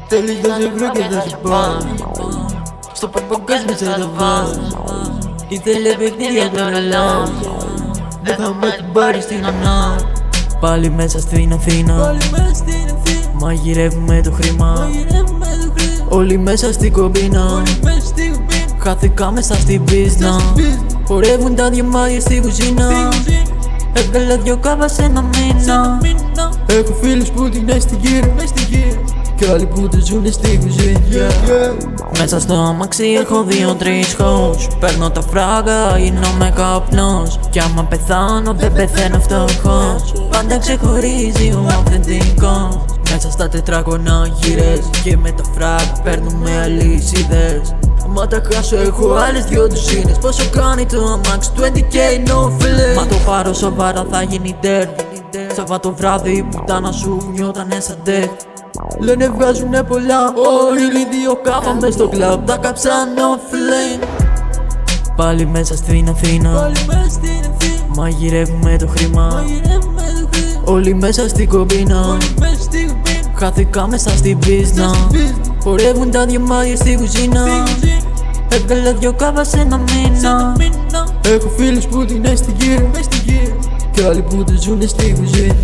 Θέλεις να σε βρω και θα σε πάω στο παπαγκόσμιο θα τα βάζω. Ήθελε παιχνίδια τώρα λάω. Δεν θα με την πάρει στην ανά. Πάλι μέσα στην Αθήνα μαγειρεύουμε το χρήμα. Όλοι μέσα στην κομπίνα χάθηκα μέσα στην πίσνα. Χορεύουν τα διαμάδια στη κουζίνα. Έβγαλα δυο κάβα σε ένα μήνα. Έχω φίλους που την έχει στην γύρω κι άλλοι που το ζουνε στη κουζίνα. Μέσα στο αμάξι έχω 2-3 hoes. Παίρνω τα φράγκα, γίνομαι καπνός. Κι άμα πεθάνω δεν πεθαίνω φτωχός. Πάντα ξεχωρίζει ο αυθεντικός. Μέσα στα τετράγωνα γύρες και με τα φράγκα παίρνουμε αλυσίδες. Μα τα χάσω έχω άλλες 2 ντουζίνες. Πόσο κάνει το αμάξι 20k no feeling. Μα το πάρω σοβαρά θα γίνει dead. Σαββατοβράδυ η πουτάνα σου νιώτανε σαν dead. Λένε βγάζουνε πολλά, όλοι 2 κάπα μες στο κλαμπ. Τα κάψαν offline. Πάλι μέσα στην Αθήνα μαγειρεύουμε το χρήμα. Όλοι μέσα στην κομπίνα χάθηκα μέσα στην πίσνα. Χορεύουν τα διαμάδια στη κουζίνα. Έβγαλα δυο κάβα σε ένα μήνα. Έχω φίλους που την έχει στην γύρω κι άλλοι που το ζουνε στη κουζίνα.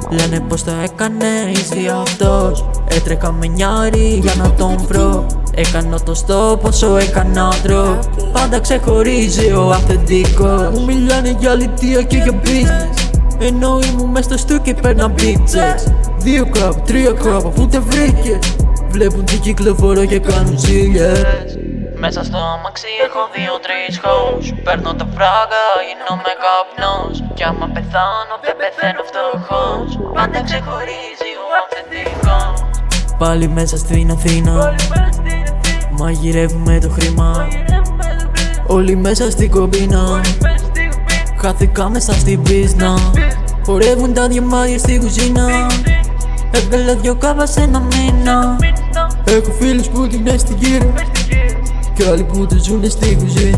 Λένε πως το έκανε easy αυτός. Έτρεκα με νιάρι για να τον βρω. Έκανα το στόπ όσο έκανα ντροπ. Πάντα ξεχωρίζει ο αυθεντικός. Μου μιλάνε για λιτία και για business, ενώ ήμουν μες στο στου και παίρνα bitches. 2 κραπ, 3 κραπ αφού τε βρήκες. Βλέπουν τι κυκλοφορώ και κάνουν ζήλιες. Μέσα στο αμάξι έχω 2-3 hoes. Παίρνω τα φράγκα, γίνομαι καπνός. Κι άμα πεθάνω δεν πεθαίνω φτωχός. Πάντα ξεχωρίζει ο αυθεντικός. Πάλι μέσα στην Αθήνα μαγειρεύουμε το χρήμα. Όλοι μέσα στην κομπίνα χάθηκα μέσα στην πίσνα. Χορεύουν τα διαμάδια στη κουζίνα. Έβγαλα δυο κάβα σε ένα μήνα. Έχω φίλους που την έχει στην γύρω κι άλλοι που το ζουνε στη κουζίνα.